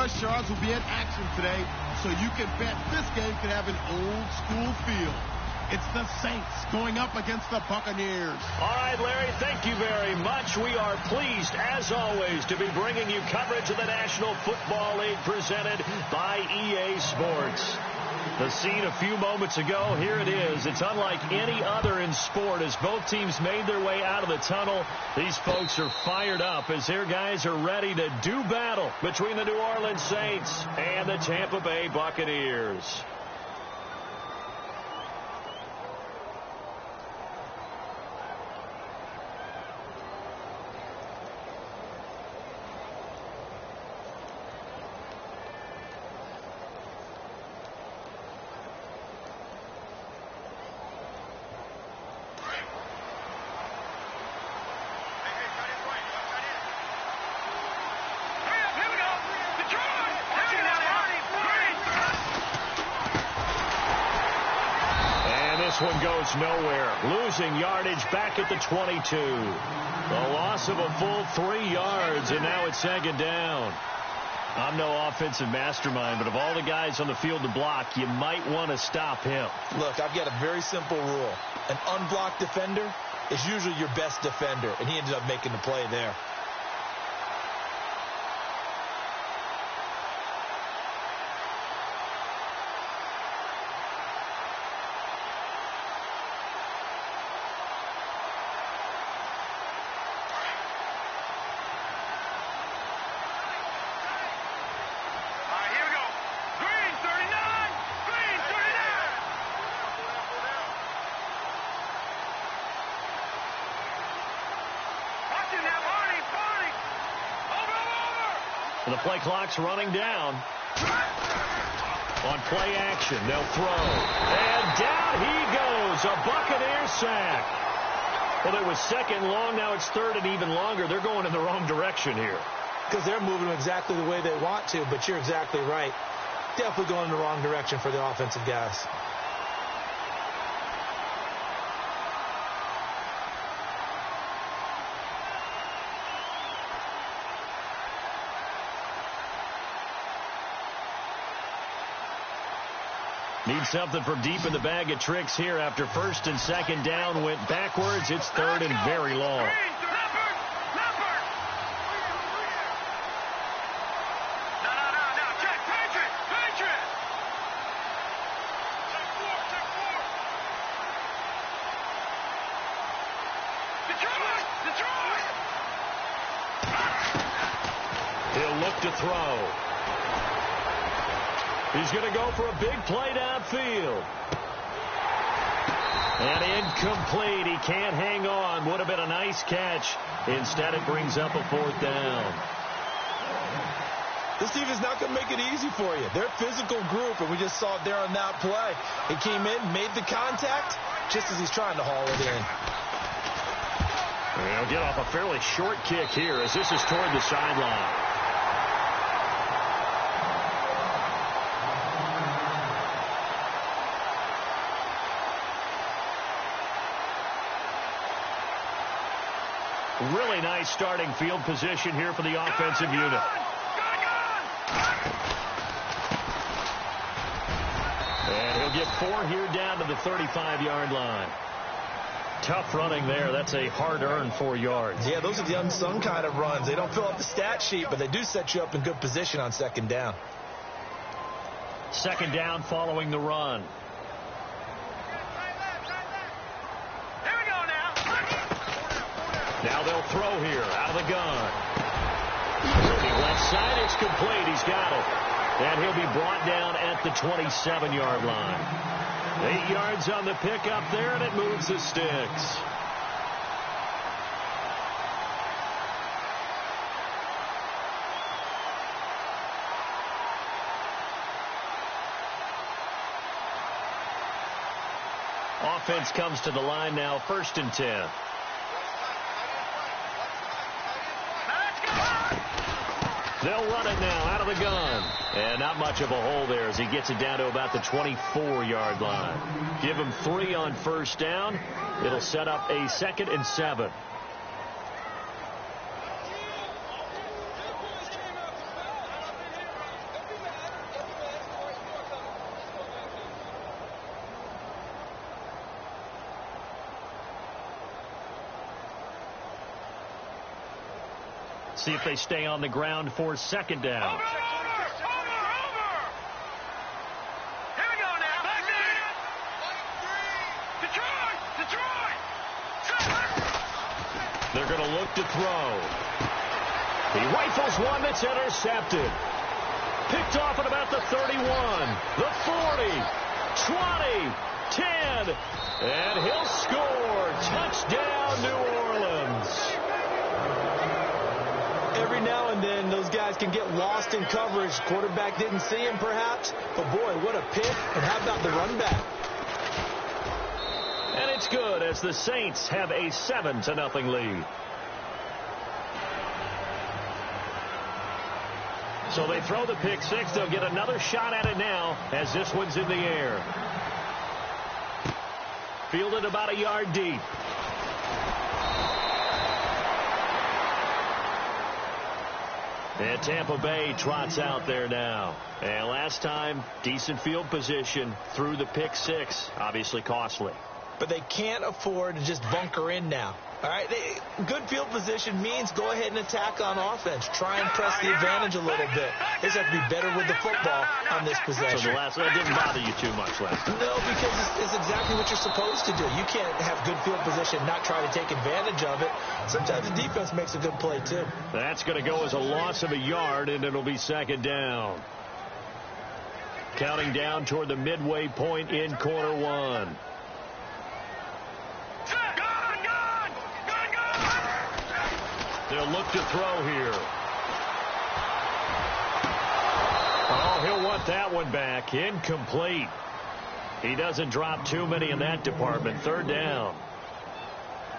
rush yards will be in action today, so you can bet this game could have an old-school feel. It's the Saints going up against the Buccaneers. All right, Larry, thank you very much. We are pleased, as always, to be bringing you coverage of the National Football League presented by EA Sports. The scene a few moments ago, here it is. It's unlike any other in sport as both teams made their way out of the tunnel. These folks are fired up as their guys are ready to do battle between the New Orleans Saints and the Tampa Bay Buccaneers. This one goes nowhere. Losing yardage back at the 22. A loss of a full 3 yards, and now it's second down. I'm no offensive mastermind, but of all the guys on the field to block, you might want to stop him. Look, I've got a very simple rule. An unblocked defender is usually your best defender, and he ended up making the play there. The play clock's running down. On play action, they'll throw. And down he goes. A Buccaneer sack. Well, it was second long. Now it's third and even longer. They're going in the wrong direction here. Because they're moving exactly the way they want to, but you're exactly right. Definitely going in the wrong direction for the offensive guys. Need something from deep in the bag of tricks here after first and second down went backwards. It's third and very long. He'll look to throw. He's going to go for a big play downfield. And incomplete. He can't hang on. Would have been a nice catch. Instead, it brings up a fourth down. This team is not going to make it easy for you. They're a physical group, and we just saw it there on that play. He came in, made the contact, just as he's trying to haul it in. He'll get off a fairly short kick here as this is toward the sideline. Really nice starting field position here for the offensive unit. And he'll get 4 here down to the 35-yard line. Tough running there. That's a hard-earned 4 yards. Yeah, those are the unsung kind of runs. They don't fill out the stat sheet, but they do set you up in good position on second down. Second down following the run. Now they'll throw here out of the gun. Looking left side, it's complete. He's got it. And he'll be brought down at the 27-yard line. 8 yards on the pickup there, and it moves the sticks. Offense comes to the line now, 1st and 10. They'll run it now out of the gun. And not much of a hole there as he gets it down to about the 24-yard line. Give him 3 on first down. It'll set up a 2nd and 7. See if they stay on the ground for second down. They're going to look to throw. He rifles one that's intercepted. Picked off at about the 31, the 40, 20, 10, and he'll score. Touchdown, New Orleans. Every now and then, those guys can get lost in coverage. Quarterback didn't see him, perhaps. But, boy, what a pick. And how about the run back? And it's good as the Saints have a 7-0 lead. So they throw the pick six. They'll get another shot at it now as this one's in the air. Fielded about a yard deep. And Tampa Bay trots out there now. And last time, decent field position through the pick six. Obviously costly. But they can't afford to just bunker in now. All right, good field position means go ahead and attack on offense. Try and press the advantage a little bit. They just have to be better with the football on this possession. So that didn't bother you too much last time? No, because it's exactly what you're supposed to do. You can't have good field position and not try to take advantage of it. Sometimes the defense makes a good play, too. That's going to go as a loss of a yard, and it'll be second down. Counting down toward the midway point in quarter one. They'll look to throw here. Oh, he'll want that one back. Incomplete. He doesn't drop too many in that department. Third down.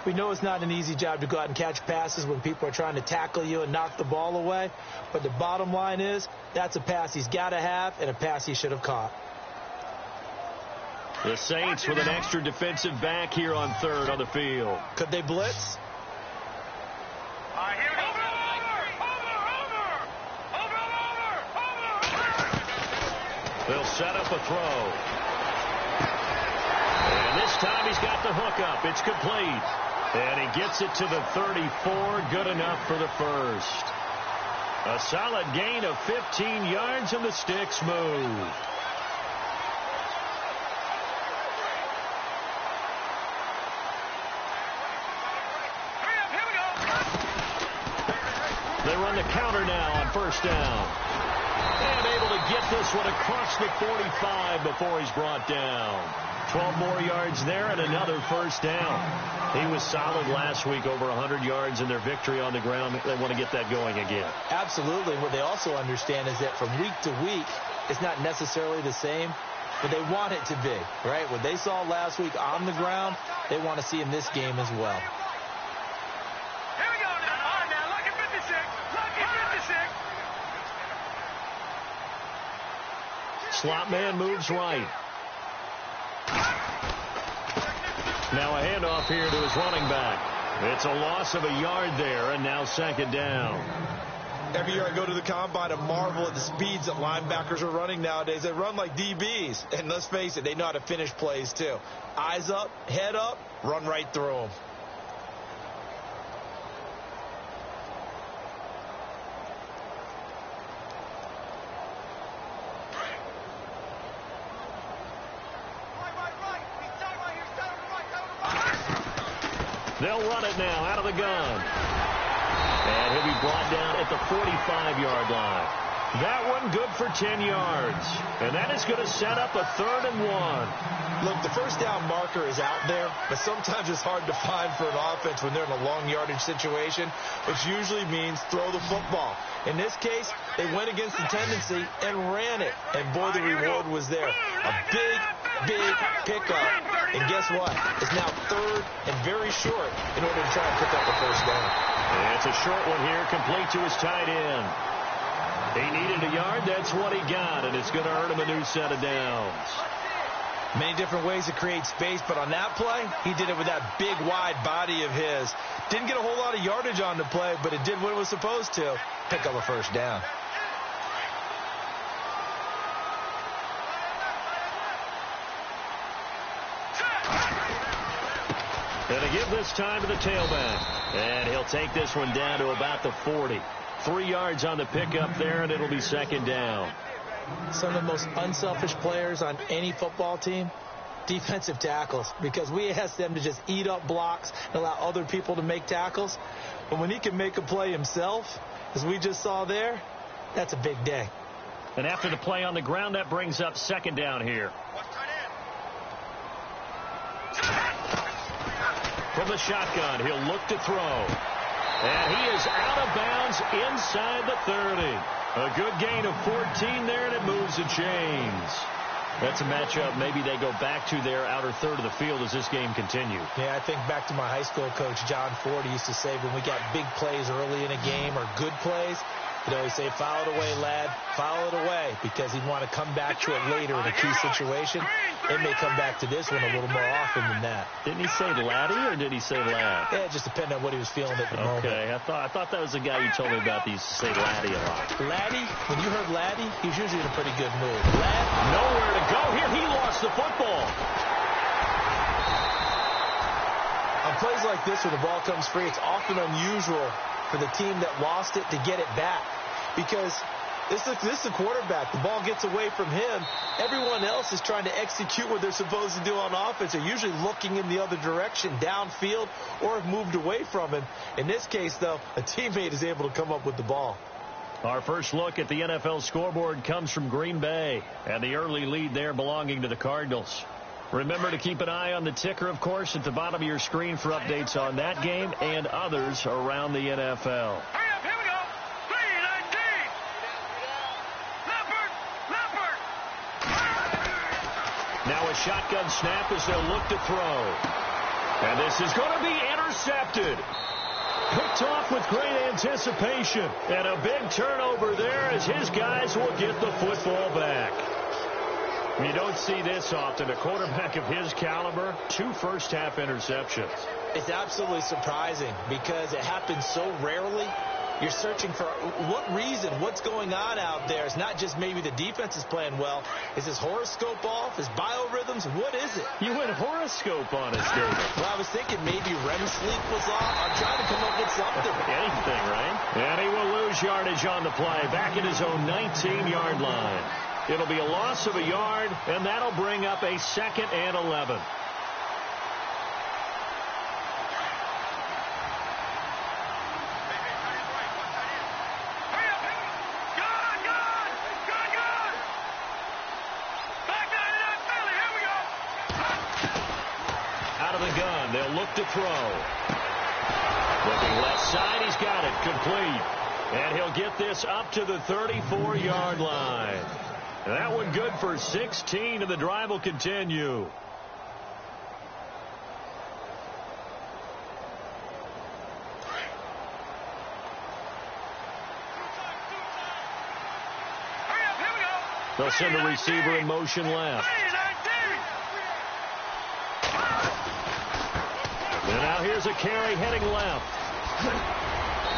We know it's not an easy job to go out and catch passes when people are trying to tackle you and knock the ball away. But the bottom line is that's a pass he's got to have and a pass he should have caught. The Saints with an extra defensive back here on third on the field. Could they blitz? They'll set up a throw. And this time he's got the hook up. It's complete. And he gets it to the 34. Good enough for the first. A solid gain of 15 yards and the sticks move. They run the counter now on first down. And able to get this one across the 45 before he's brought down. 12 more yards there and another first down. He was solid last week, over 100 yards in their victory on the ground. They want to get that going again. Absolutely. What they also understand is that from week to week, it's not necessarily the same, but they want it to be, right? What they saw last week on the ground, they want to see in this game as well. Slot man moves right. Now a handoff here to his running back. It's a loss of a yard there, and now second down. Every year I go to the combine and marvel at the speeds that linebackers are running nowadays. They run like DBs, and let's face it, they know how to finish plays too. Eyes up, head up, run right through them. They'll run it now out of the gun. And he'll be brought down at the 45-yard line. That one good for 10 yards. And that is going to set up a 3rd and 1. Look, the first down marker is out there, but sometimes it's hard to find for an offense when they're in a long yardage situation, which usually means throw the football. In this case, they went against the tendency and ran it. And boy, the reward was there. A big, big pickup. And guess what? It's now 3rd and very short in order to try and pick up the first down. And it's a short one here, complete to his tight end. He needed a yard. That's what he got, and it's going to earn him a new set of downs. Many different ways to create space, but on that play, he did it with that big, wide body of his. Didn't get a whole lot of yardage on the play, but it did what it was supposed to, pick up a first down. And to give this time to the tailback. And he'll take this one down to about the 40. 3 yards on the pickup there, and it'll be second down. Some of the most unselfish players on any football team, defensive tackles, because we ask them to just eat up blocks and allow other people to make tackles. But when he can make a play himself, as we just saw there, that's a big day. And after the play on the ground, that brings up second down here. From the shotgun, he'll look to throw. And he is out of bounds inside the 30. A good gain of 14 there, and it moves the chains. That's a matchup maybe they go back to their outer third of the field as this game continues. Yeah, I think back to my high school coach, John Ford. He used to say when we got big plays early in a game or good plays, he'd always say, foul it away, lad, foul it away, because he'd want to come back to it later in a key situation. It may come back to this one a little more often than that. Didn't he say laddie or did he say lad? Yeah, it just depended on what he was feeling at the moment. Okay, I thought that was the guy you told me about. He used to say laddie a lot. Laddie, when you heard laddie, he was usually in a pretty good mood. Lad, nowhere to go here. He lost the football. On plays like this where the ball comes free, it's often unusual for the team that lost it to get it back, because this is the quarterback. The ball gets away from him. Everyone else is trying to execute what they're supposed to do on offense. They're usually looking in the other direction, downfield, or have moved away from him. In this case, though, a teammate is able to come up with the ball. Our first look at the NFL scoreboard comes from Green Bay, and the early lead there belonging to the Cardinals. Remember to keep an eye on the ticker, of course, at the bottom of your screen for updates on that game and others around the NFL. Now a shotgun snap as they'll look to throw. And this is going to be intercepted. Picked off with great anticipation. And a big turnover there as his guys will get the football back. You don't see this often. A quarterback of his caliber, 2 first-half interceptions. It's absolutely surprising because it happens so rarely. You're searching for what reason, what's going on out there. It's not just maybe the defense is playing well. Is his horoscope off? His biorhythms? What is it? You went horoscope on us, David. Well, I was thinking maybe REM sleep was off. I'm trying to come up with something. Anything, right? And he will lose yardage on the play. Back at his own 19-yard line. It'll be a loss of a yard, and that'll bring up a 2nd and 11. They'll look to throw. Looking left side, he's got it. Complete. And he'll get this up to the 34-yard line. That one good for 16, and the drive will continue. They'll send the receiver in motion left. And now here's a carry heading left.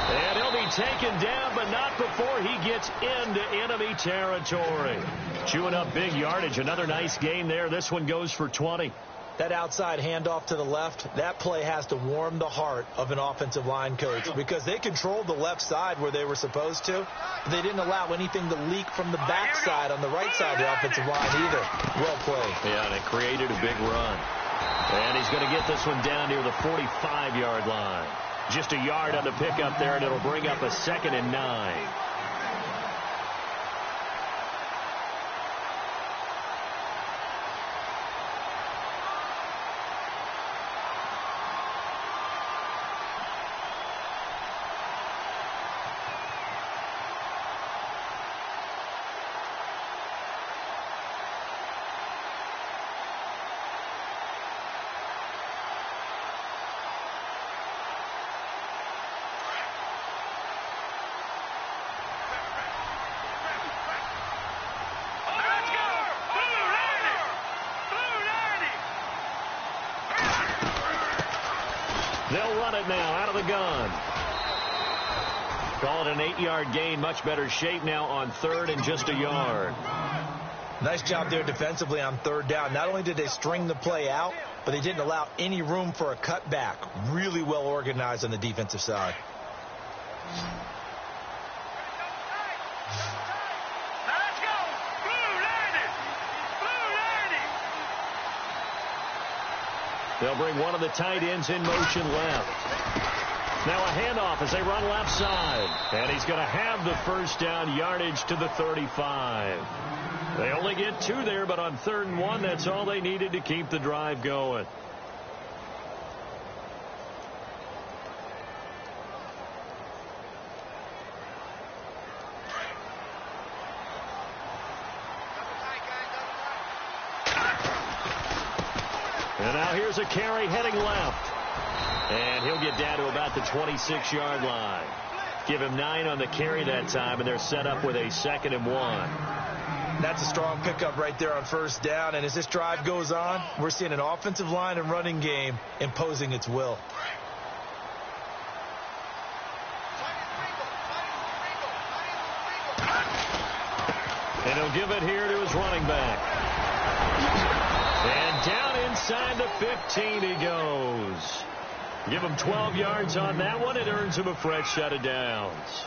And he'll be taken down, but not before he gets into enemy territory. Chewing up big yardage. Another nice gain there. This one goes for 20. That outside handoff to the left, that play has to warm the heart of an offensive line coach, because they controlled the left side where they were supposed to. They didn't allow anything to leak from the backside on the right side of the offensive line either. Well played. Yeah, and it created a big run. And he's going to get this one down near the 45-yard line. Just a yard on the pickup there, and it'll bring up a 2nd and 9. They'll run it now out of the gun. Call it an 8-yard gain. Much better shape now on 3rd and just a yard. Nice job there defensively on 3rd down. Not only did they string the play out, but they didn't allow any room for a cutback. Really well organized on the defensive side. They'll bring one of the tight ends in motion left. Now a handoff as they run left side. And he's going to have the first down, yardage to the 35. They only get 2 there, but on 3rd and 1, that's all they needed to keep the drive going. And now here's a carry heading left. And he'll get down to about the 26-yard line. Give him 9 on the carry that time, and they're set up with a 2nd and 1. That's a strong pickup right there on 1st down. And as this drive goes on, we're seeing an offensive line and running game imposing its will. And he'll give it here to his running back. And down inside the 15 he goes. Give him 12 yards on that one. It earns him a fresh set of downs.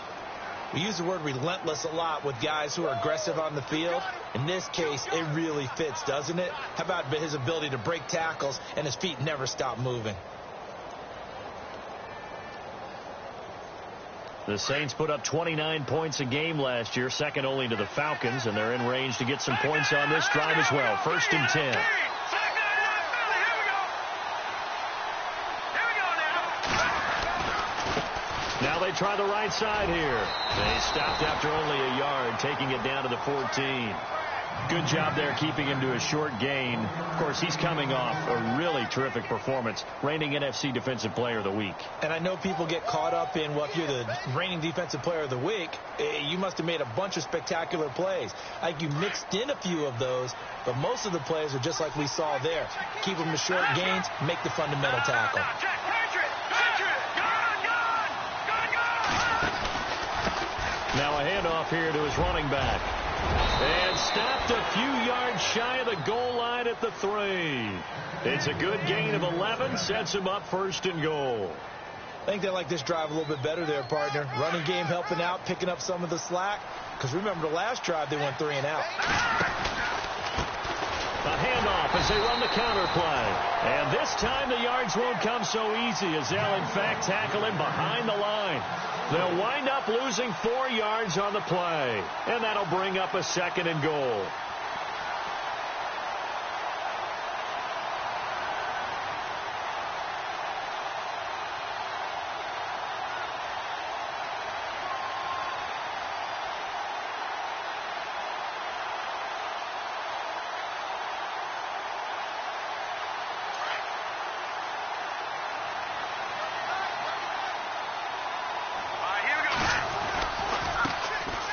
We use the word relentless a lot with guys who are aggressive on the field. In this case, it really fits, doesn't it? How about his ability to break tackles and his feet never stop moving? The Saints put up 29 points a game last year, second only to the Falcons, and they're in range to get some points on this drive as well. 1st and 10. Now they try the right side here. They stopped after only a yard, taking it down to the 14. Good job there keeping him to a short gain. Of course, he's coming off a really terrific performance, reigning NFC Defensive Player of the Week. And I know people get caught up in, well, if you're the reigning Defensive Player of the Week, you must have made a bunch of spectacular plays. I think you mixed in a few of those, but most of the plays are just like we saw there. Keep them to short gains, make the fundamental tackle. Now a handoff here to his running back. And stopped a few yards shy of the goal line at the 3. It's a good gain of 11, sets him up 1st and goal. I think they like this drive a little bit better there, partner. Running game helping out, picking up some of the slack. Because remember the last drive, they went 3 and out. A handoff as they run the counter play. And this time the yards won't come so easy as they'll in fact tackle him behind the line. They'll wind up losing 4 yards on the play. And that'll bring up a 2nd and goal.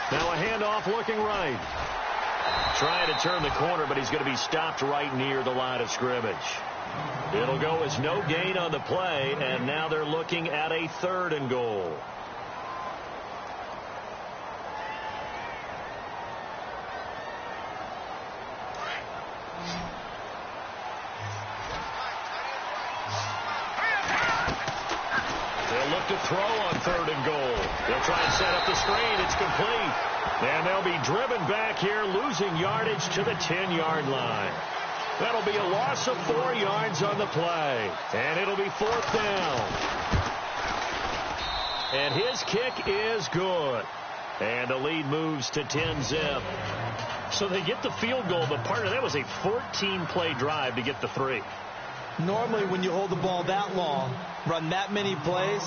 Now a handoff looking right. Trying to turn the corner, but he's going to be stopped right near the line of scrimmage. It'll go as no gain on the play, and now they're looking at a 3rd and goal. They'll look to throw on 3rd and goal. They'll try and set up the screen. It's complete. And they'll be driven back here, losing yardage to the 10-yard line. That'll be a loss of 4 yards on the play. And it'll be 4th down. And his kick is good. And the lead moves to 10-zip. So they get the field goal, but partner, that was a 14-play drive to get the 3. Normally, when you hold the ball that long, run that many plays,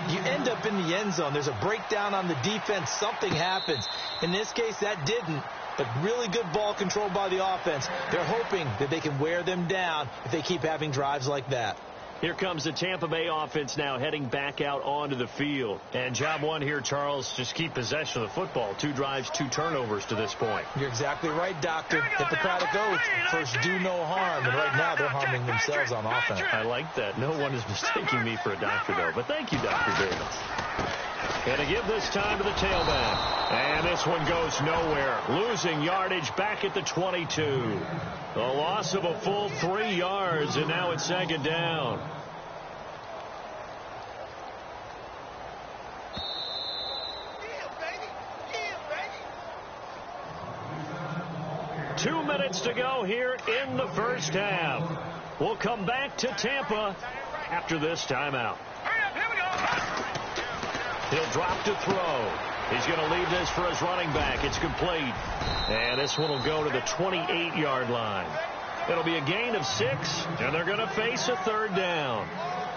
you end up in the end zone. There's a breakdown on the defense. Something happens. In this case, that didn't. But really good ball control by the offense. They're hoping that they can wear them down if they keep having drives like that. Here comes the Tampa Bay offense now heading back out onto the field. And job one here, Charles, just keep possession of the football. 2 drives, 2 turnovers to this point. You're exactly right, Doctor. Hippocratic oath. First, do no harm. And right now, they're harming themselves on offense. I like that. No one is mistaking me for a doctor, though. But thank you, Dr. Davis. And to give this time to the tailback. And this one goes nowhere. Losing yardage back at the 22. A loss of a full 3 yards, and now it's second down. Yeah, baby. 2 minutes to go here in the first half. We'll come back to Tampa after this timeout. He'll drop to throw. He's going to leave this for his running back. It's complete. And this one will go to the 28-yard line. It'll be a gain of 6, and they're going to face a third down.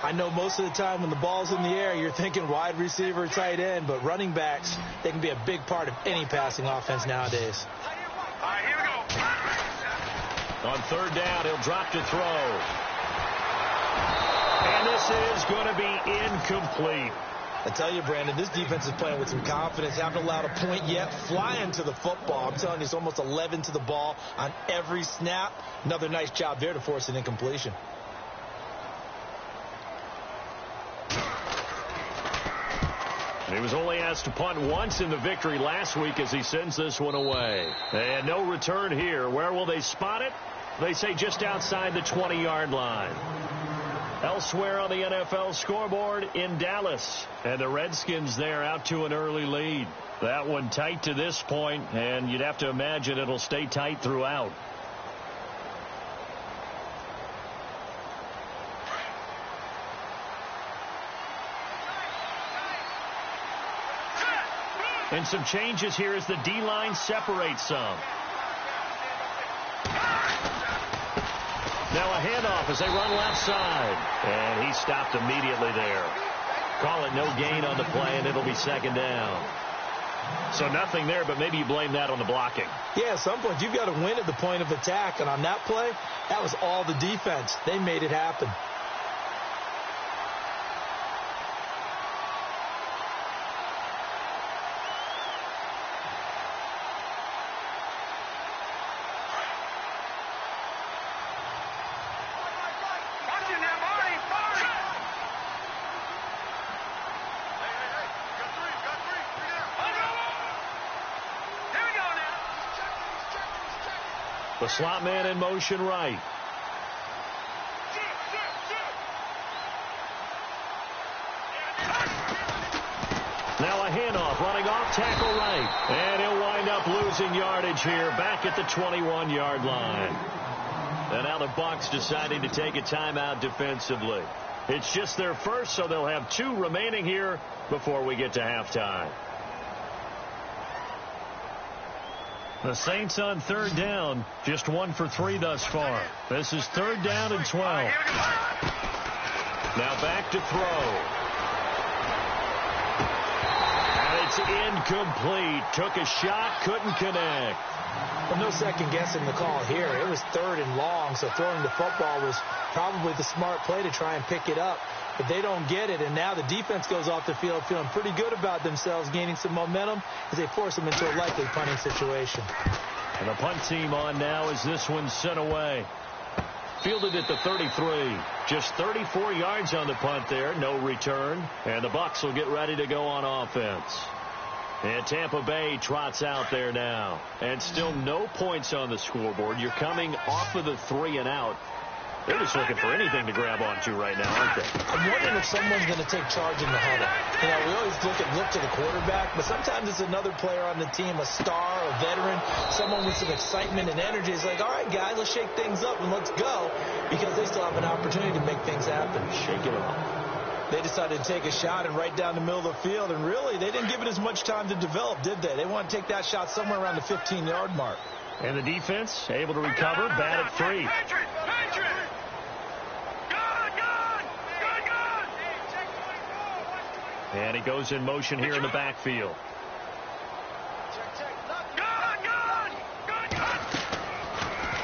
I know most of the time when the ball's in the air, you're thinking wide receiver, tight end, but running backs, they can be a big part of any passing offense nowadays. All right, here we go. On third down, he'll drop to throw. And this is going to be incomplete. I tell you, Brandon, this defense is playing with some confidence. Haven't allowed a point yet. Flying to the football. I'm telling you, it's almost 11 to the ball on every snap. Another nice job there to force an incompletion. He was only asked to punt once in the victory last week as he sends this one away. And no return here. Where will they spot it? They say just outside the 20-yard line. Elsewhere on the NFL scoreboard in Dallas. And the Redskins there out to an early lead. That one tight to this point, and you'd have to imagine it'll stay tight throughout. And some changes here as the D-line separates some. Now a handoff as they run left side. And he stopped immediately there. Call it no gain on the play, and it'll be second down. So nothing there, but maybe you blame that on the blocking. Yeah, at some point you've got to win at the point of attack. And on that play, that was all the defense. They made it happen. The slot man in motion right. Now a handoff running off tackle right. And he'll wind up losing yardage here back at the 21-yard line. And now the Bucs deciding to take a timeout defensively. It's just their first, so they'll have 2 remaining here before we get to halftime. The Saints on third down, just 1 for 3 thus far. This is third down and 12. Now back to throw. And it's incomplete. Took a shot, couldn't connect. Well, no second guessing the call here. It was third and long, so throwing the football was probably the smart play to try and pick it up. But they don't get it, and now the defense goes off the field feeling pretty good about themselves, gaining some momentum as they force them into a likely punting situation. And the punt team on now as this one's sent away. Fielded at the 33. Just 34 yards on the punt there, no return. And the Bucs will get ready to go on offense. And Tampa Bay trots out there now. And still no points on the scoreboard. You're coming off of the 3 and out. They're just looking for anything to grab onto right now, aren't they? I'm wondering if someone's going to take charge in the huddle. You know, we always look to the quarterback, but sometimes it's another player on the team, a star, a veteran, someone with some excitement and energy. It's like, all right, guys, let's shake things up and let's go, because they still have an opportunity to make things happen. Shake it up. They decided to take a shot and right down the middle of the field, and really, they didn't give it as much time to develop, did they? They want to take that shot somewhere around the 15-yard mark. And the defense able to recover, batted free. And he goes in motion here in the backfield.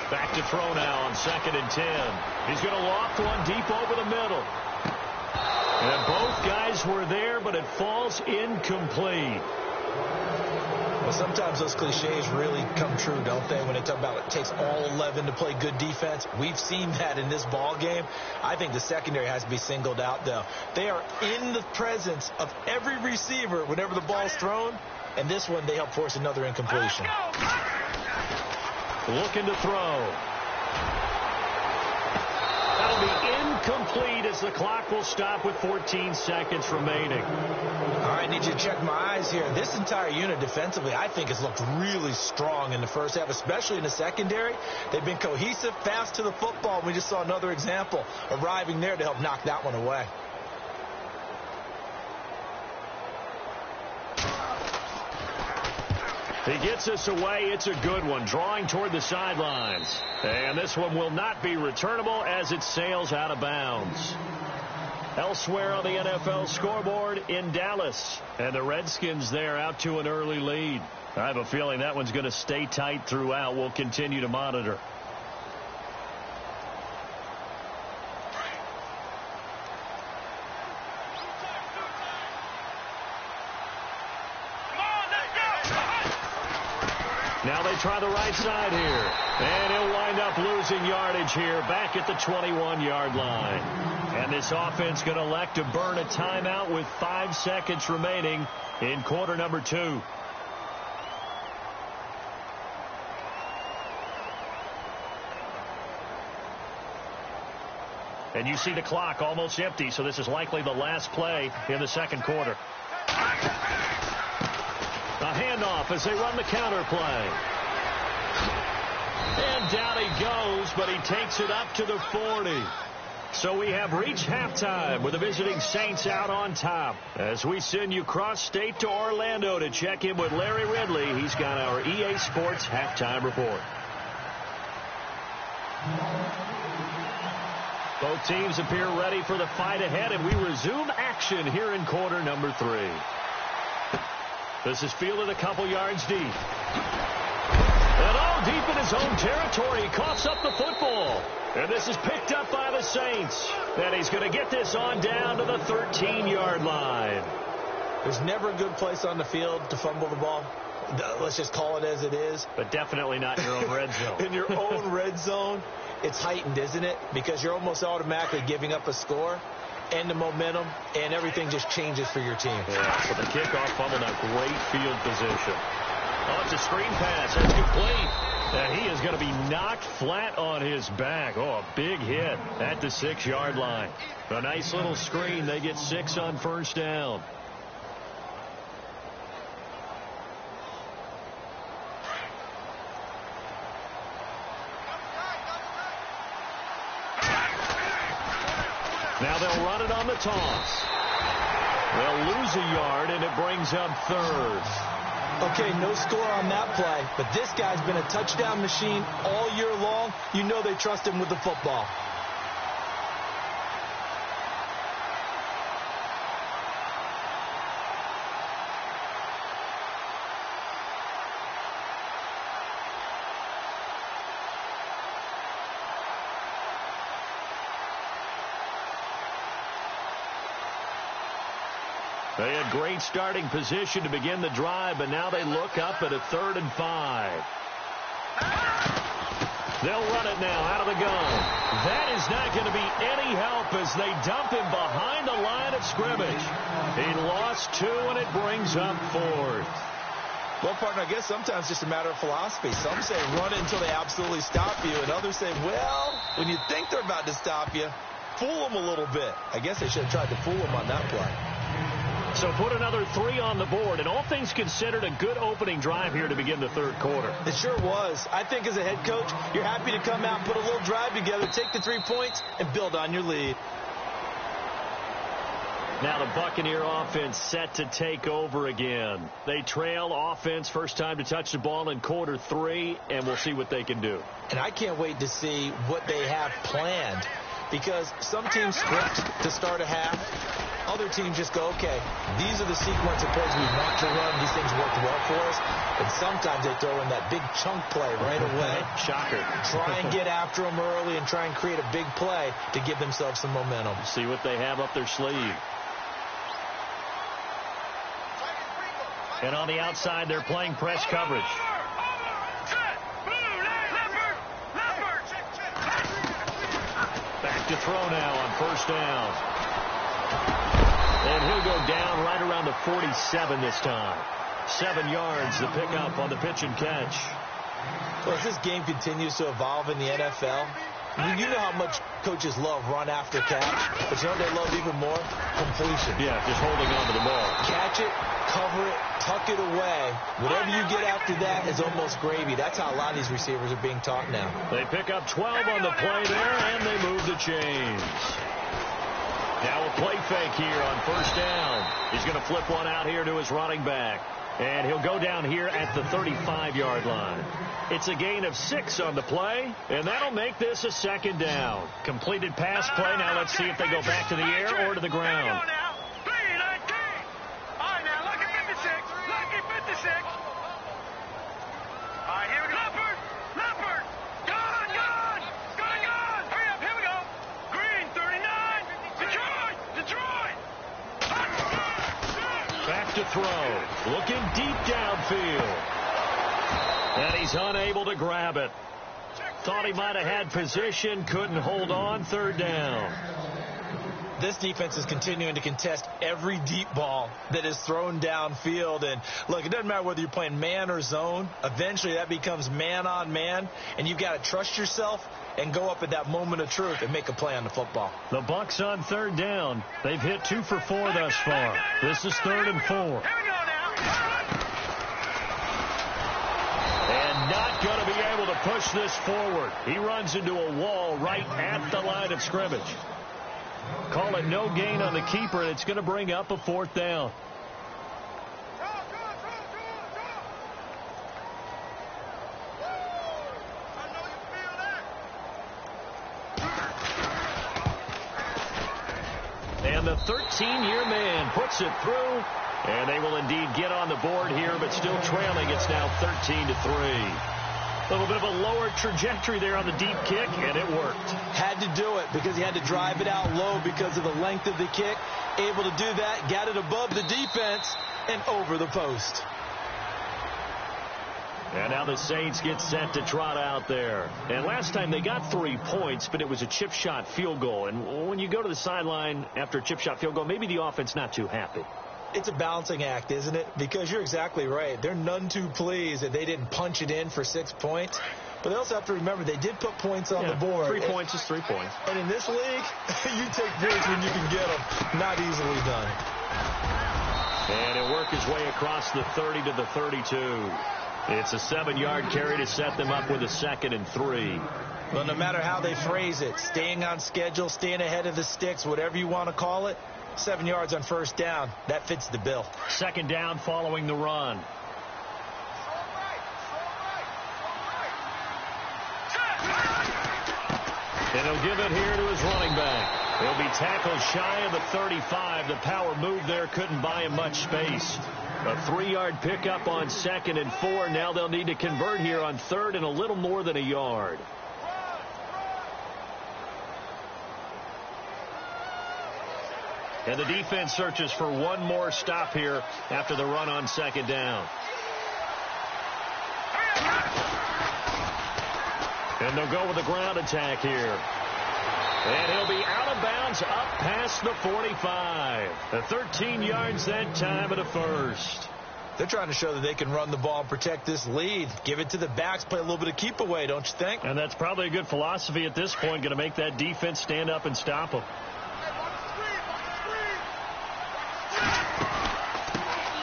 Back to throw now on 2nd and 10. He's going to loft one deep over the middle. And both guys were there, but it falls incomplete. Well, sometimes those cliches really come true, don't they? When they talk about it takes all 11 to play good defense. We've seen that in this ball game. I think the secondary has to be singled out, though. They are in the presence of every receiver whenever the ball's thrown. And this one, they help force another incompletion. Looking to throw. That'll be incomplete as the clock will stop with 14 seconds remaining. All right, I need you to check my eyes here. This entire unit defensively, I think, has looked really strong in the first half, especially in the secondary. They've been cohesive, fast to the football. We just saw another example arriving there to help knock that one away. He gets us away. It's a good one. Drawing toward the sidelines. And this one will not be returnable as it sails out of bounds. Elsewhere on the NFL scoreboard in Dallas. And the Redskins there out to an early lead. I have a feeling that one's going to stay tight throughout. We'll continue to monitor. Now they try the right side here. And he'll wind up losing yardage here back at the 21-yard line. And this offense going to elect to burn a timeout with 5 seconds remaining in quarter number 2. And you see the clock almost empty, so this is likely the last play in the second quarter. A handoff as they run the counter play. And down he goes, but he takes it up to the 40. So we have reached halftime with the visiting Saints out on top. As we send you cross-state to Orlando to check in with Larry Ridley. He's got our EA Sports halftime report. Both teams appear ready for the fight ahead, and we resume action here in quarter number 3. This is fielded a couple yards deep. And all deep in his own territory. He coughs up the football. And this is picked up by the Saints. And he's going to get this on down to the 13-yard line. There's never a good place on the field to fumble the ball. Let's just call it as it is. But definitely not in your own red zone. In your own red zone, it's heightened, isn't it? Because you're almost automatically giving up a score. And the momentum, and everything just changes for your team. Yeah, so the kickoff fumble, now great field position. Oh, it's a screen pass. That's complete. And he is going to be knocked flat on his back. Oh, a big hit at the 6-yard line. A nice little screen. They get 6 on first down. Now they'll run it on the toss. They'll lose a yard, and it brings up 3rd. Okay, no score on that play, but this guy's been a touchdown machine all year long. You know they trust him with the football. They had great starting position to begin the drive, but now they look up at a 3rd and 5. They'll run it now out of the gun. That is not going to be any help as they dump him behind the line of scrimmage. He lost 2, and it brings up 4th. Well, partner, I guess sometimes it's just a matter of philosophy. Some say run it until they absolutely stop you, and others say, well, when you think they're about to stop you, fool them a little bit. I guess they should have tried to fool them on that play. So put another 3 on the board, and all things considered, a good opening drive here to begin the 3rd quarter. It sure was. I think as a head coach, you're happy to come out, put a little drive together, take the 3 points, and build on your lead. Now the Buccaneer offense set to take over again. They trail offense, first time to touch the ball in quarter 3, and we'll see what they can do. And I can't wait to see what they have planned, because some teams script to start a half. Other teams just go, okay, these are the sequence of plays we want to run. These things worked well for us. And sometimes they throw in that big chunk play right away. Shocker. Try and get after them early and try and create a big play to give themselves some momentum. See what they have up their sleeve. And on the outside, they're playing press coverage. Back to throw now on first down. And he'll go down right around the 47 this time. 7 yards, the pickup on the pitch and catch. Well, as this game continues to evolve in the NFL, you know how much coaches love run after catch, but you know what they love even more? Completion. Yeah, just holding on to the ball. Catch it, cover it, tuck it away. Whatever you get after that is almost gravy. That's how a lot of these receivers are being taught now. They pick up 12 on the play there, and they move the chains. Now a play fake here on first down. He's going to flip one out here to his running back. And he'll go down here at the 35-yard line. It's a gain of 6 on the play, and that'll make this a second down. Completed pass play. Now let's see if they go back to the air or to the ground. To throw, looking deep downfield, and he's unable to grab it. Thought he might have had position, couldn't hold on. Third down. This defense is continuing to contest every deep ball that is thrown downfield. And look, it doesn't matter whether you're playing man or zone. Eventually that becomes man on man, and you've got to trust yourself and go up at that moment of truth and make a play on the football. The Bucs on third down. They've hit 2 for 4 thus far. This is 3rd and 4. And not going to be able to push this forward. He runs into a wall right at the line of scrimmage. Call it no gain on the keeper, and it's going to bring up a 4th down. And the 13-year man puts it through, and they will indeed get on the board here, but still trailing. It's now 13-3. A little bit of a lower trajectory there on the deep kick, and it worked. Had to do it because he had to drive it out low because of the length of the kick. Able to do that, got it above the defense, and over the post. And now the Saints get set to trot out there. And last time they got 3 points, but it was a chip shot field goal. And when you go to the sideline after a chip shot field goal, maybe the offense not too happy. It's a balancing act, isn't it? Because you're exactly right. They're none too pleased that they didn't punch it in for 6 points. But they also have to remember they did put points on the board. 3 points is 3 points. And in this league, you take points when you can get them. Not easily done. And he'll work his way across the 30 to the 32. It's a 7-yard carry to set them up with a 2nd and 3. Well, no matter how they phrase it, staying on schedule, staying ahead of the sticks, whatever you want to call it, 7 yards on first down. That fits the bill. 2nd down following the run. And he'll give it here to his running back. He'll be tackled shy of the 35. The power move there couldn't buy him much space. A 3-yard pickup on 2nd and 4. Now they'll need to convert here on 3rd and a little more than a yard. And the defense searches for one more stop here after the run on 2nd down. And they'll go with the ground attack here. And he'll be out of bounds up past the 45. The 13 yards that time of the first. They're trying to show that they can run the ball and protect this lead. Give it to the backs, play a little bit of keep away, don't you think? And that's probably a good philosophy at this point, going to make that defense stand up and stop them.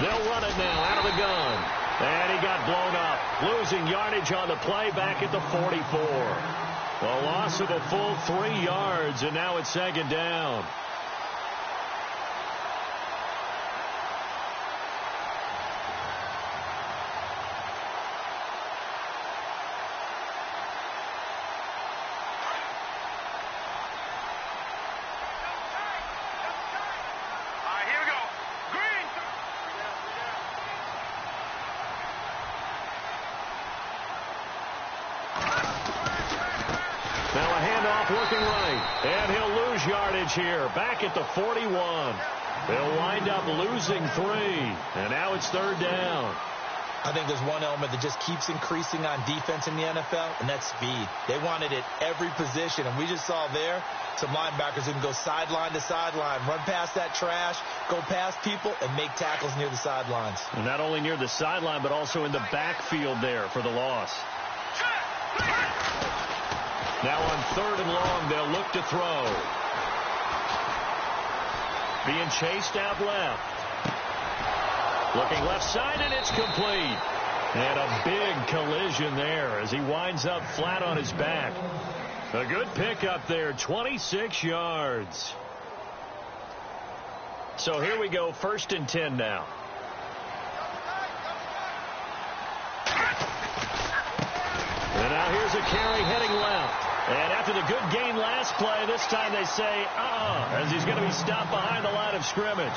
They'll run it now out of the gun. And he got blown up. Losing yardage on the play back at the 44. A loss of a full 3 yards, and now it's 2nd down. Working right, and he'll lose yardage here, back at the 41. They'll wind up losing 3. And now it's 3rd down. I think there's one element that just keeps increasing on defense in the NFL, and that's speed. They want it at every position, and we just saw there some linebackers who can go sideline to sideline, run past that trash, go past people, and make tackles near the sidelines. And not only near the sideline, but also in the backfield there for the loss. Now on 3rd and long, they'll look to throw. Being chased out left. Looking left side, and it's complete. And a big collision there as he winds up flat on his back. A good pickup there, 26 yards. So here we go, 1st and 10 now. And now here's a carry heading left. And after the good gain last play, this time they say, as he's going to be stopped behind the line of scrimmage.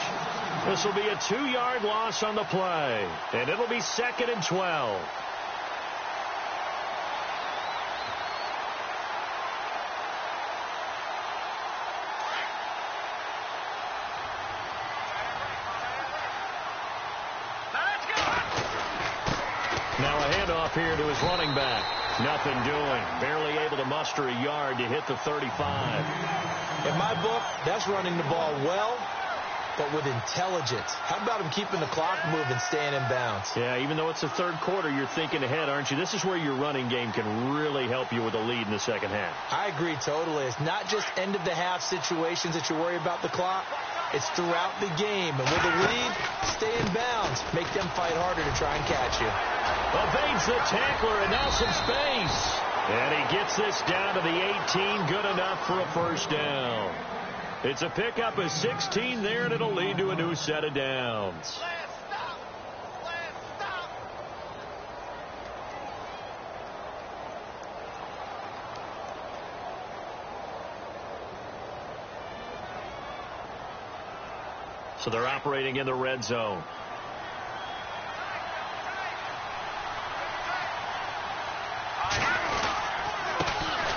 This will be a 2-yard loss on the play. And it'll be 2nd and 12. Now a handoff here to his running back. Nothing doing. Barely able to muster a yard to hit the 35. In my book, that's running the ball well, but with intelligence. How about him keeping the clock moving, staying in bounds? Yeah, even though it's the 3rd quarter, you're thinking ahead, aren't you? This is where your running game can really help you with a lead in the 2nd half. I agree totally. It's not just end-of-the-half situations that you worry about the clock. It's throughout the game. And with the lead, stay in bounds. Make them fight harder to try and catch you. Evades the tackler, and now some space. And he gets this down to the 18. Good enough for a 1st down. It's a pickup of 16 there, and it'll lead to a new set of downs. So they're operating in the red zone.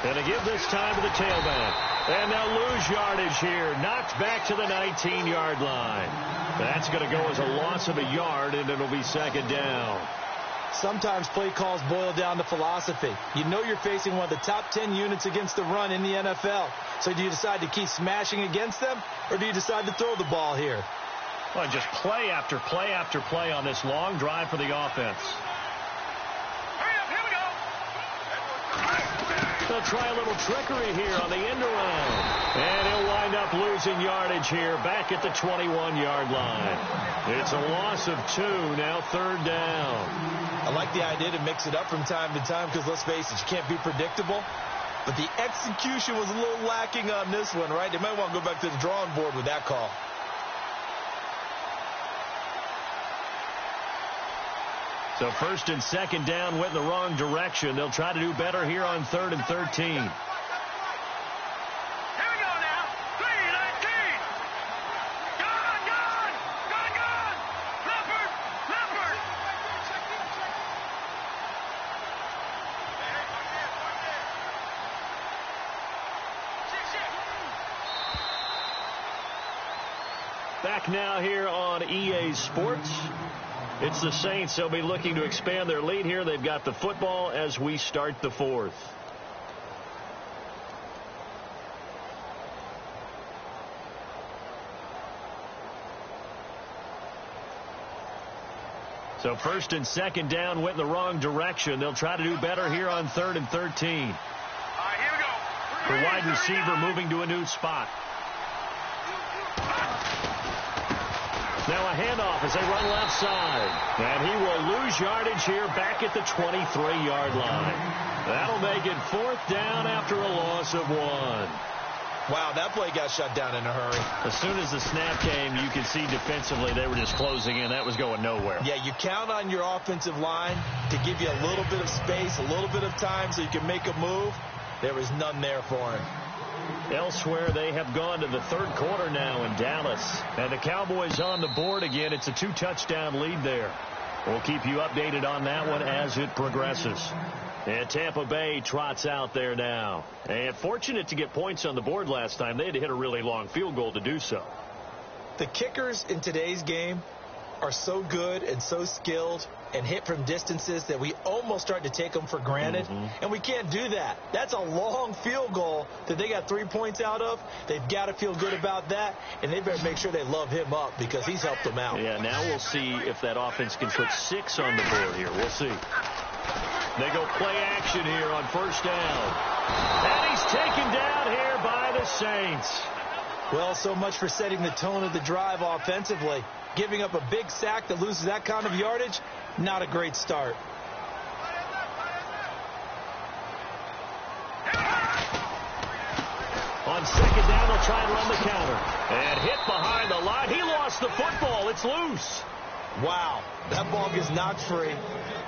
And to give this time to the tailback. And they'll lose yardage here. Knocked back to the 19-yard line. That's going to go as a loss of a yard, and it'll be 2nd down. Sometimes play calls boil down to philosophy. You know you're facing one of the top 10 units against the run in the NFL. So do you decide to keep smashing against them, or do you decide to throw the ball here? Well, just play after play after play on this long drive for the offense. They'll try a little trickery here on the end around. And he'll wind up losing yardage here back at the 21-yard line. It's a loss of 2, now 3rd down. I like the idea to mix it up from time to time because, let's face it, you can't be predictable. But the execution was a little lacking on this one, right? They might want to go back to the drawing board with that call. So 1st and 2nd down went in the wrong direction. They'll try to do better here on 3rd and 13. Here we go now. 3-19. Gone. Leopard. Back now here on EA Sports. It's the Saints. They'll be looking to expand their lead here. They've got the football as we start the 4th. So 1st and 2nd down went in the wrong direction. They'll try to do better here on 3rd and 13. All right, here we go. The wide receiver moving to a new spot. Now a handoff as they run left side. And he will lose yardage here back at the 23-yard line. That'll make it 4th down after a loss of 1. Wow, that play got shut down in a hurry. As soon as the snap came, you could see defensively they were just closing in. That was going nowhere. Yeah, you count on your offensive line to give you a little bit of space, a little bit of time so you can make a move. There was none there for him. Elsewhere, they have gone to the 3rd quarter now in Dallas. And the Cowboys on the board again. It's a 2-touchdown lead there. We'll keep you updated on that one as it progresses. And Tampa Bay trots out there now. And fortunate to get points on the board last time. They had to hit a really long field goal to do so. The kickers in today's game are so good and so skilled and hit from distances that we almost start to take them for granted. And we can't do that. That's a long field goal that they got 3 points out of. They've got to feel good about that, and they better make sure they love him up because he's helped them out. Yeah, now we'll see if that offense can put 6 on the board here. We'll see. They go play action here on first down. And he's taken down here by the Saints. Well, so much for setting the tone of the drive offensively. Giving up a big sack that loses that kind of yardage, not a great start. On second down, they'll try and run the counter. And hit behind the line. He lost the football. It's loose. Wow, that ball gets knocked free,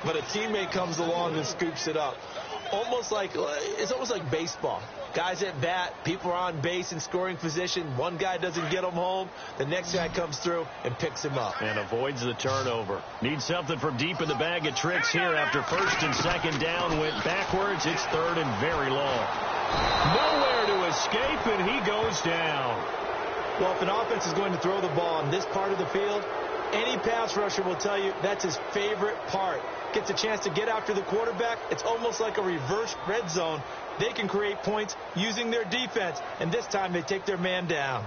but a teammate comes along and scoops it up. It's almost like baseball. Guys at bat, people are on base in scoring position. One guy doesn't get him home. The next guy comes through and picks him up. And avoids the turnover. Needs something from deep in the bag of tricks here after first and second down went backwards. It's third and very long. Nowhere to escape, and he goes down. Well, if an offense is going to throw the ball in this part of the field, any pass rusher will tell you that's his favorite part. Gets a chance to get after the quarterback. It's almost like a reverse red zone. They can create points using their defense, and this time they take their man down.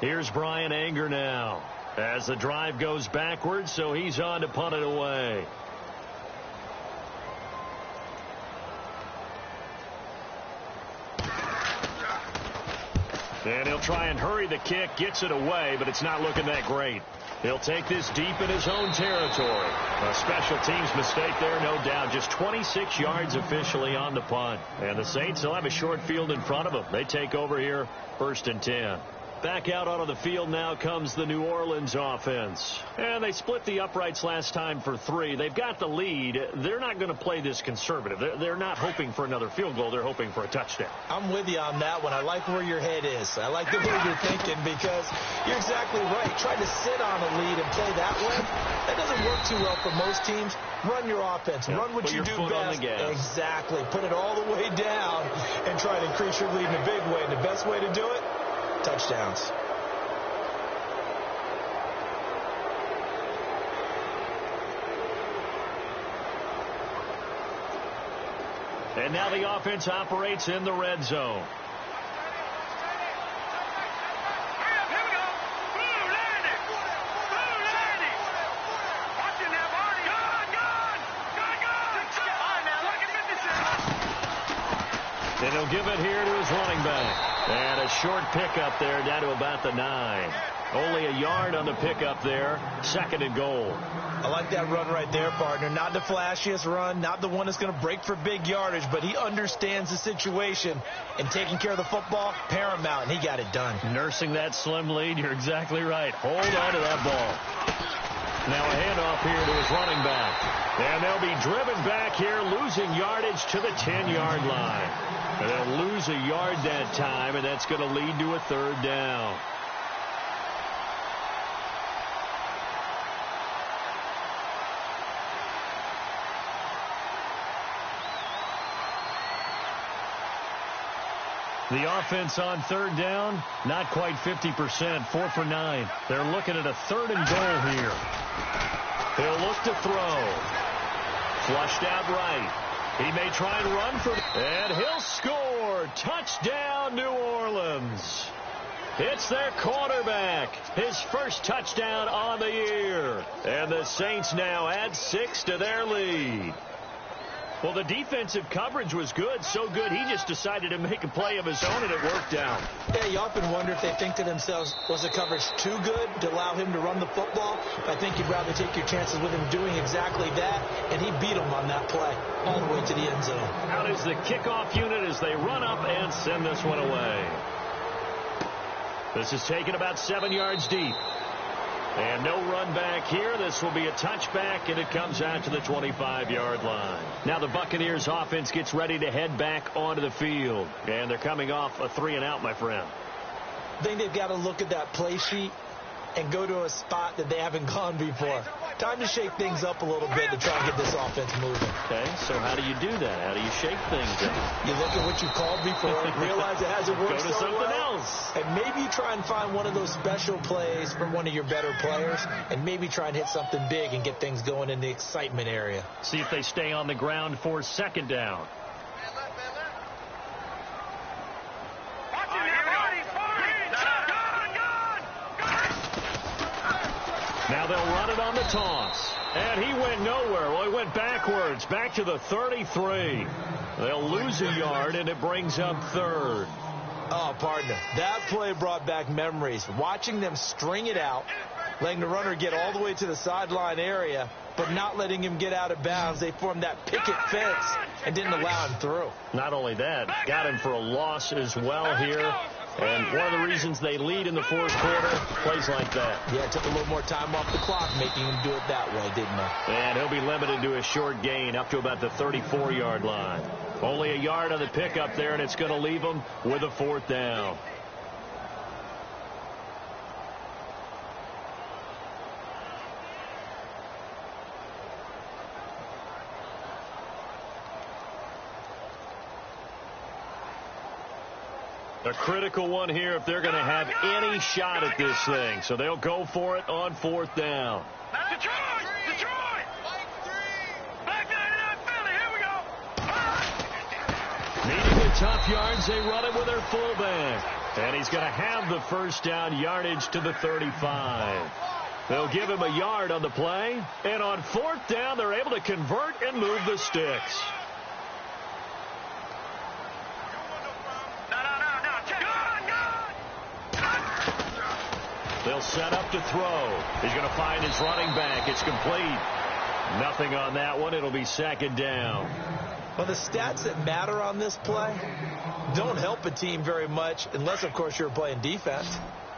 Here's Brian Anger now as the drive goes backwards, so he's on to punt it away. And he'll try and hurry the kick, gets it away, but it's not looking that great. He'll take this deep in his own territory. A special teams mistake there, no doubt. Just 26 yards officially on the punt. And the Saints will have a short field in front of them. They take over here, 1st and 10. Back out onto the field now comes the New Orleans offense. And they split the uprights last time for 3. They've got the lead. They're not going to play this conservative. They're not hoping for another field goal. They're hoping for a touchdown. I'm with you on that one. I like where your head is. I like the way you're thinking because you're exactly right. Trying to sit on a lead and play that way, that doesn't work too well for most teams. Run your offense. Yeah, run what put you your do foot best. on the gas. Exactly. Put it all the way down and try to increase your lead in a big way. And the best way to do it, touchdowns. And now the offense operates in the red zone. And he'll give it here to his running back. And a short pickup there down to about the 9. Only a yard on the pickup there. 2nd and goal. I like that run right there, partner. Not the flashiest run, not the one that's going to break for big yardage, but he understands the situation, and taking care of the football, paramount, and he got it done. Nursing that slim lead, you're exactly right. Hold on to that ball. Now a handoff here to his running back. And they'll be driven back here, losing yardage to the 10-yard line. And they'll lose a yard that time, and that's going to lead to a 3rd down. The offense on 3rd down, not quite 50%, 4 for 9. They're looking at a 3rd and goal here. He'll look to throw. Flushed out right. He may try and run for it. And he'll score. Touchdown, New Orleans. It's their quarterback. His first touchdown on the year. And the Saints now add 6 to their lead. Well, the defensive coverage was good, so good he just decided to make a play of his own, and it worked out. Yeah, you often wonder if they think to themselves, was the coverage too good to allow him to run the football? I think you'd rather take your chances with him doing exactly that, and he beat him on that play all the way to the end zone. Out is the kickoff unit as they run up and send this one away. This is taken about 7 yards deep. And no run back here. This will be a touchback, and it comes out to the 25-yard line. Now the Buccaneers offense gets ready to head back onto the field. And they're coming off a 3-and-out, my friend. I think they've got to look at that play sheet and go to a spot that they haven't gone before. Time to shake things up a little bit to try and get this offense moving. Okay, so how do you do that? How do you shake things up? You look at what you called before, realize it hasn't worked Go to so something well, else. and maybe try and find one of those special plays from one of your better players, and maybe try and hit something big and get things going in the excitement area. See if they stay on the ground for second down. Now they'll run it on the toss. And he went nowhere. Well, he went backwards, back to the 33. They'll lose a yard, and it brings up third. Oh, partner, that play brought back memories. Watching them string it out, letting the runner get all the way to the sideline area, but not letting him get out of bounds. They formed that picket fence and didn't allow him through. Not only that, got him for a loss as well here. And one of the reasons they lead in the fourth quarter, plays like that. Yeah, it took a little more time off the clock, making him do it that way, didn't it? And he'll be limited to a short gain up to about the 34-yard line. Only a yard on the pickup there, and it's going to leave him with a fourth down. A critical one here if they're going to have any shot at this thing. So they'll go for it on fourth down. Detroit! Detroit! Back 99 Philly, here we go! Needing the tough yards, they run it with their fullback. And he's going to have the first down yardage to the 35. They'll give him a yard on the play. And on fourth down, they're able to convert and move the sticks. They'll set up to throw. He's going to find his running back. It's complete. Nothing on that one. It'll be second down. Well, the stats that matter on this play don't help a team very much unless, of course, you're playing defense.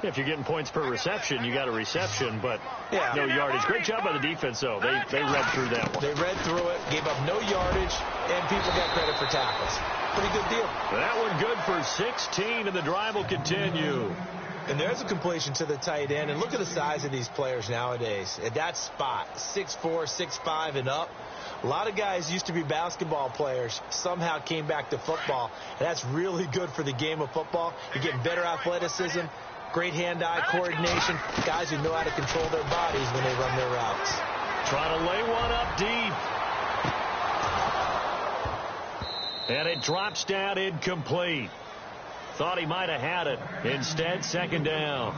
If you're getting points per reception, you got a reception, but no yardage. Great job by the defense, though. They read through that one. They read through it, gave up no yardage, and people got credit for tackles. Pretty good deal. That one good for 16, and the drive will continue. And there's a completion to the tight end. And look at the size of these players nowadays. At that spot, 6'4", 6'5", and up. A lot of guys used to be basketball players, somehow came back to football. And that's really good for the game of football. You're getting better athleticism, great hand-eye coordination, guys who know how to control their bodies when they run their routes. Trying to lay one up deep. And it drops down incomplete. Thought he might have had it. Instead, second down.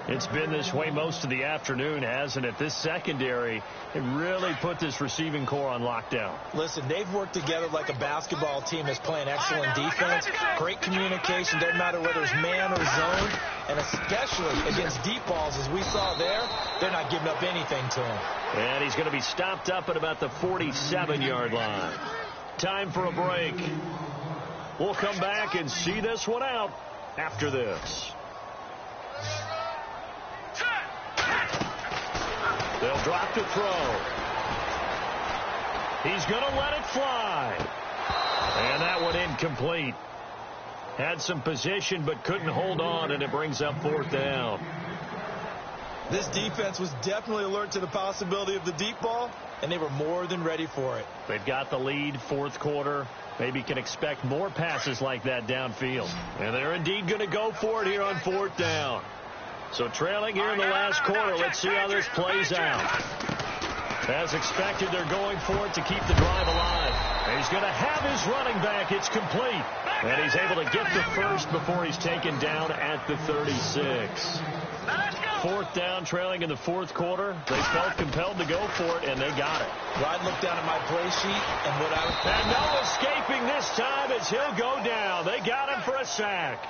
It's been this way most of the afternoon, hasn't it? This secondary, it really put this receiving core on lockdown. Listen, they've worked together like a basketball team that's playing excellent defense. Great communication. Doesn't matter whether it's man or zone. And especially against deep balls, as we saw there, they're not giving up anything to him. And he's going to be stopped up at about the 47-yard line. Time for a break. We'll come back and see this one out after this. They'll drop to throw. He's going to let it fly. And that one incomplete. Had some position but couldn't hold on, and it brings up fourth down. This defense was definitely alert to the possibility of the deep ball, and they were more than ready for it. They've got the lead, fourth quarter. Maybe can expect more passes like that downfield. And they're indeed going to go for it here on fourth down. So trailing here in the last quarter. Let's see how this plays out. As expected, they're going for it to keep the drive alive. And he's going to have his running back. It's complete. And he's able to get the first before he's taken down at the 36. Fourth down, trailing in the fourth quarter. They felt compelled to go for it, and they got it. Ryan looked down at my play sheet, and what I was... And no escaping this time as he'll go down. They got him for a sack.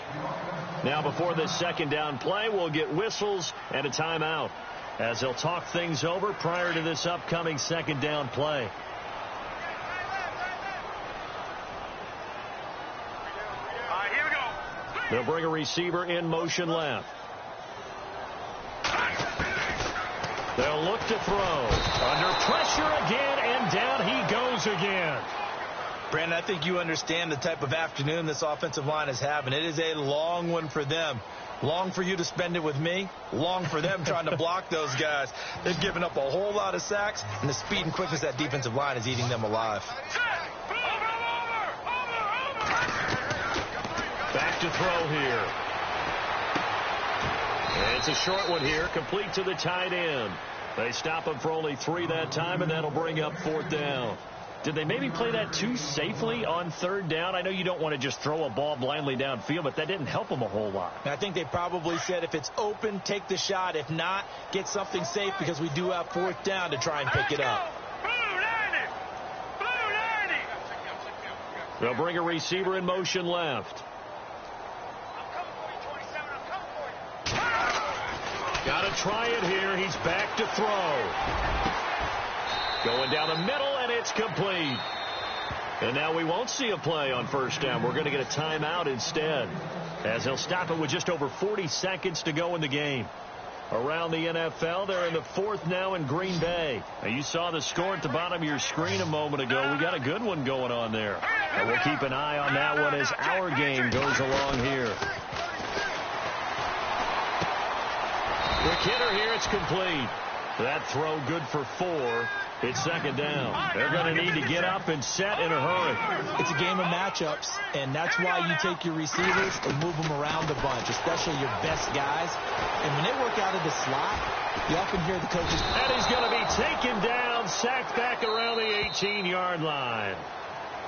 Now, before this second down play, we'll get whistles and a timeout as they'll talk things over prior to this upcoming second down play. All right, here we go. They'll bring a receiver in motion left. They'll look to throw. Under pressure again, and down he goes again. Brandon, I think you understand the type of afternoon this offensive line is having. It is a long one for them. Long for you to spend it with me. Long for them trying to block those guys. They've given up a whole lot of sacks, and the speed and quickness of that defensive line is eating them alive. Back to throw here. And it's a short one here, complete to the tight end. They stop him for only 3 that time, and that'll bring up 4th down. Did they maybe play that too safely on 3rd down? I know you don't want to just throw a ball blindly downfield, but that didn't help them a whole lot. I think they probably said if it's open, take the shot. If not, get something safe because we do have 4th down to try and pick it up. They'll bring a receiver in motion left. Got to try it here. He's back to throw. Going down the middle, and it's complete. And now we won't see a play on 1st down. We're going to get a timeout instead, as he'll stop it with just over 40 seconds to go in the game. Around the NFL, they're in the 4th now in Green Bay. Now, you saw the score at the bottom of your screen a moment ago. We got a good one going on there. And we'll keep an eye on that one as our game goes along here. Quick hitter here. It's complete. That throw good for 4. It's 2nd down. They're going to need to get up and set in a hurry. It's a game of matchups, and that's why you take your receivers and move them around a bunch, especially your best guys. And when they work out of the slot, you often hear the coaches. And he's going to be taken down, sacked back around the 18-yard line.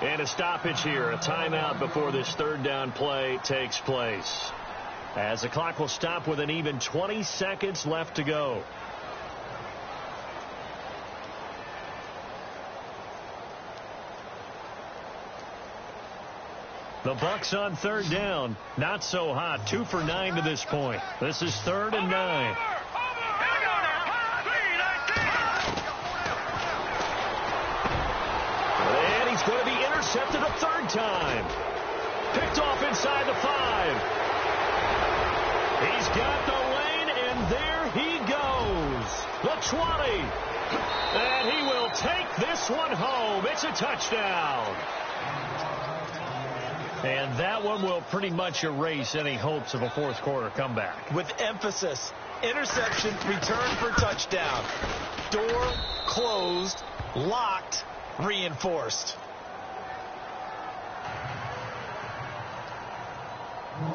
And a stoppage here, a timeout before this 3rd down play takes place. As the clock will stop with an even 20 seconds left to go. The Bucs on 3rd down. Not so hot. 2 for 9 to this point. This is 3rd and 9. And he's going to be intercepted a 3rd time. Picked off inside the 5. He's got the lane, and there he goes. The 20. And he will take this one home. It's a touchdown. And that one will pretty much erase any hopes of a 4th quarter comeback. With emphasis, interception, return for touchdown. Door closed, locked, reinforced.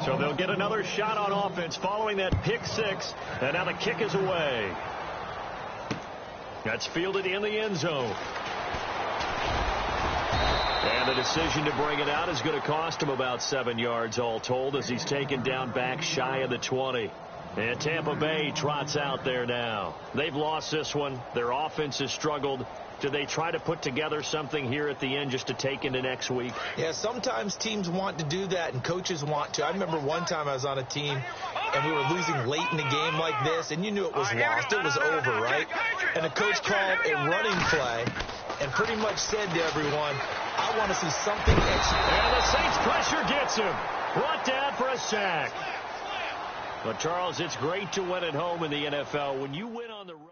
So they'll get another shot on offense following that pick 6. And now the kick is away. That's fielded in the end zone. And the decision to bring it out is going to cost him about 7 yards all told as he's taken down back shy of the 20. And Tampa Bay trots out there now. They've lost this one. Their offense has struggled. Do they try to put together something here at the end just to take into next week? Yeah, sometimes teams want to do that and coaches want to. I remember one time I was on a team and we were losing late in the game like this, and you knew it was lost. It was over, right? And the coach called a running play and pretty much said to everyone, I want to see something extra. And the Saints pressure gets him. Brought down for a sack. But, Charles, it's great to win at home in the NFL. When you win on the road.